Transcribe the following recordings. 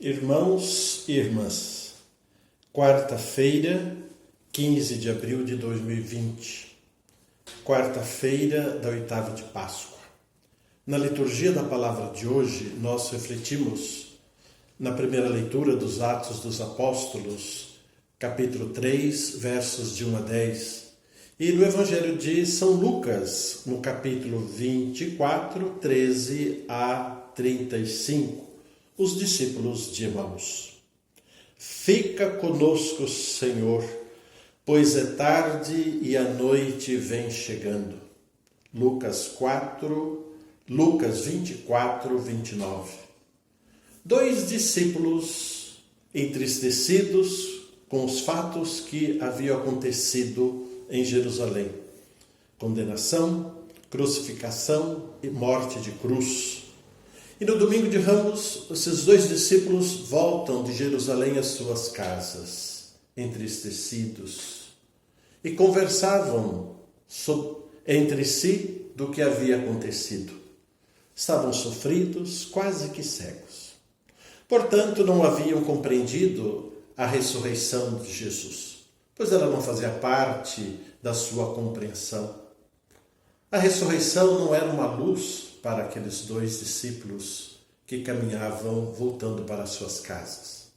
Irmãos e irmãs, quarta-feira, 15 de abril de 2020, quarta-feira da oitava de Páscoa. Na liturgia da palavra de hoje, nós refletimos na primeira leitura dos Atos dos Apóstolos, capítulo 3, versos de 1 a 10, e no Evangelho de São Lucas, no capítulo 24, 13 a 35. Os discípulos de Emaús. Fica conosco, Senhor, pois é tarde e a noite vem chegando. Lucas 24, 29. Dois discípulos entristecidos com os fatos que haviam acontecido em Jerusalém. Condenação, crucificação e morte de cruz. E no domingo de Ramos, esses dois discípulos voltam de Jerusalém às suas casas, entristecidos, e conversavam entre si do que havia acontecido. Estavam sofridos, quase que cegos. Portanto, não haviam compreendido a ressurreição de Jesus, pois ela não fazia parte da sua compreensão. A ressurreição não era uma luz para aqueles dois discípulos que caminhavam voltando para suas casas.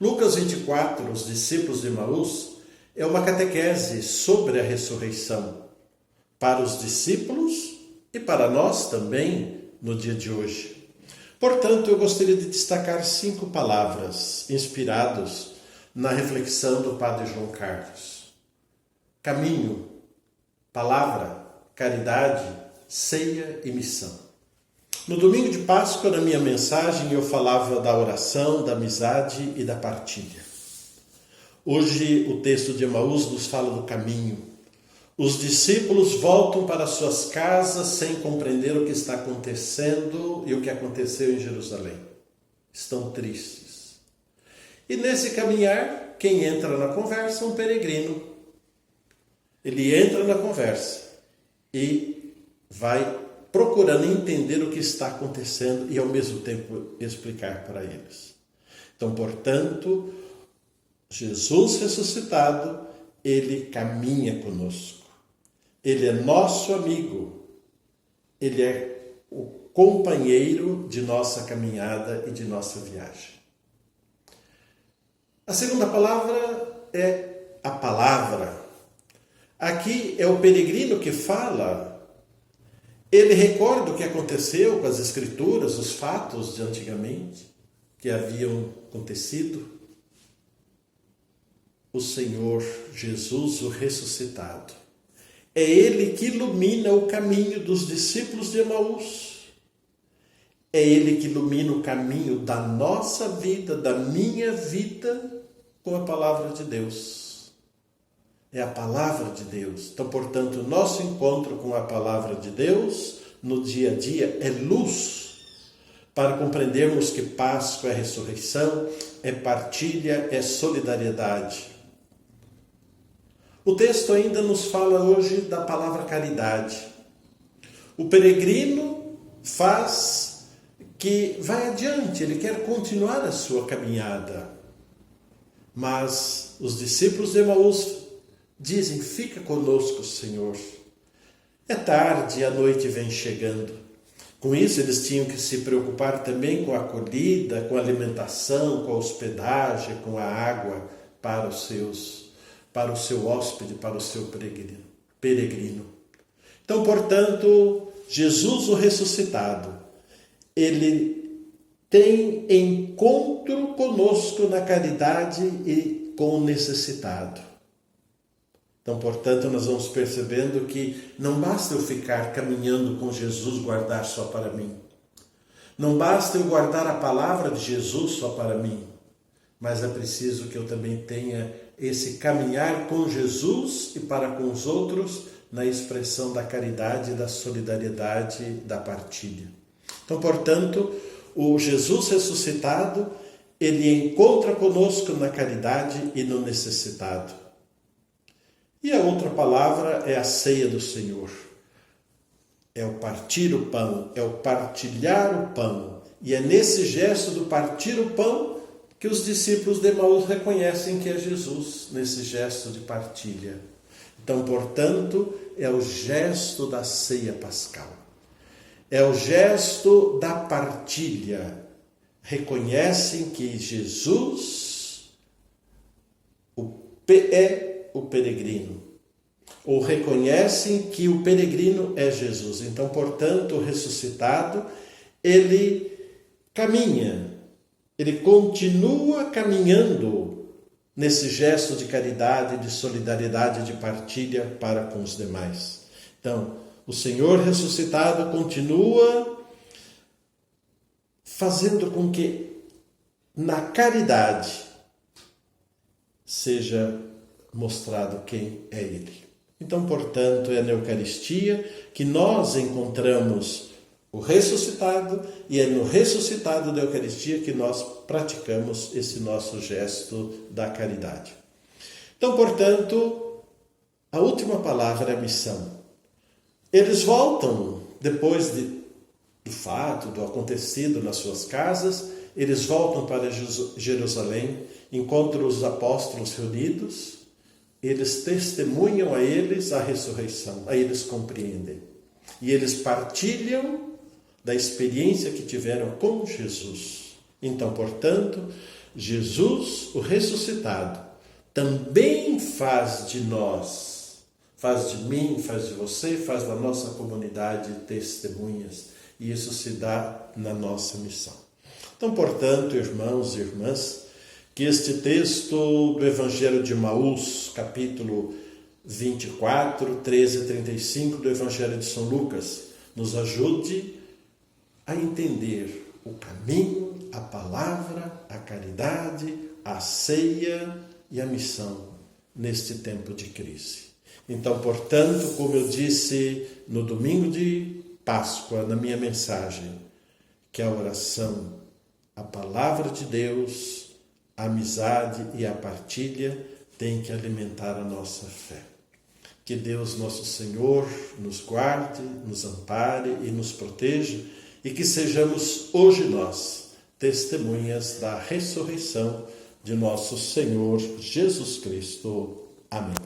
Lucas 24, os discípulos de Emaús, é uma catequese sobre a ressurreição para os discípulos e para nós também no dia de hoje. Portanto, eu gostaria de destacar 5 palavras inspiradas na reflexão do Padre João Carlos. Caminho, palavra, caridade, ceia e missão. No domingo de Páscoa, na minha mensagem, eu falava da oração, da amizade e da partilha. Hoje, o texto de Emaús nos fala do caminho. Os discípulos voltam para suas casas sem compreender o que está acontecendo e o que aconteceu em Jerusalém. Estão tristes. E nesse caminhar, quem entra na conversa é um peregrino. Ele entra na conversa e vai procurando entender o que está acontecendo e ao mesmo tempo explicar para eles. Então, portanto, Jesus ressuscitado, ele caminha conosco. Ele é nosso amigo. Ele é o companheiro de nossa caminhada e de nossa viagem. A segunda palavra é a palavra. Aqui é o peregrino que fala. Ele recorda o que aconteceu com as escrituras, os fatos de antigamente que haviam acontecido. O Senhor Jesus, o ressuscitado. É Ele que ilumina o caminho dos discípulos de Emaús. É Ele que ilumina o caminho da nossa vida, da minha vida, com a palavra de Deus. É a palavra de Deus. Então, portanto, o nosso encontro com a palavra de Deus no dia a dia é luz para compreendermos que Páscoa é ressurreição, é partilha, é solidariedade. O texto ainda nos fala hoje da palavra caridade. O peregrino faz que vai adiante, ele quer continuar a sua caminhada. Mas os discípulos de Emaús dizem, fica conosco, Senhor. É tarde e a noite vem chegando. Com isso, eles tinham que se preocupar também com a acolhida, com a alimentação, com a hospedagem, com a água para o seu hóspede, para o seu peregrino. Então, portanto, Jesus, o ressuscitado, ele tem encontro conosco na caridade e com o necessitado. Então, portanto, nós vamos percebendo que não basta eu ficar caminhando com Jesus, guardar só para mim. Não basta eu guardar a palavra de Jesus só para mim. Mas é preciso que eu também tenha esse caminhar com Jesus e para com os outros na expressão da caridade, da solidariedade, da partilha. Então, portanto, o Jesus ressuscitado, ele encontra conosco na caridade e no necessitado. E a outra palavra é a ceia do Senhor. É o partir o pão, é o partilhar o pão, E é nesse gesto do partir o pão que os discípulos de Emaús reconhecem que é Jesus, nesse gesto de partilha. Então, portanto, é o gesto da ceia pascal. É o gesto da partilha. Reconhecem que Jesus é o peregrino. Ou reconhecem que o peregrino é Jesus. Então, portanto, o ressuscitado, ele caminha, ele continua caminhando nesse gesto de caridade, de solidariedade, de partilha para com os demais. Então, o Senhor ressuscitado continua fazendo com que na caridade seja mostrado quem é Ele. Então, portanto, é na Eucaristia que nós encontramos o ressuscitado e é no ressuscitado da Eucaristia que nós praticamos esse nosso gesto da caridade. Então, portanto, a última palavra é a missão. Eles voltam, depois do fato, do acontecido nas suas casas, eles voltam para Jerusalém, encontram os apóstolos reunidos, eles testemunham a eles a ressurreição, aí eles compreendem. E eles partilham da experiência que tiveram com Jesus. Então, portanto, Jesus, o ressuscitado, também faz de nós, faz de mim, faz de você, faz da nossa comunidade testemunhas. E isso se dá na nossa missão. Então, portanto, irmãos e irmãs, que este texto do Evangelho de Emaús, capítulo 24, 13 a 35 do Evangelho de São Lucas, nos ajude a entender o caminho, a palavra, a caridade, a ceia e a missão neste tempo de crise. Então, portanto, como eu disse no domingo de Páscoa, na minha mensagem, que a oração, a palavra de Deus, a amizade e a partilha têm que alimentar a nossa fé. Que Deus, nosso Senhor, nos guarde, nos ampare e nos proteja, e que sejamos hoje nós testemunhas da ressurreição de nosso Senhor Jesus Cristo. Amém.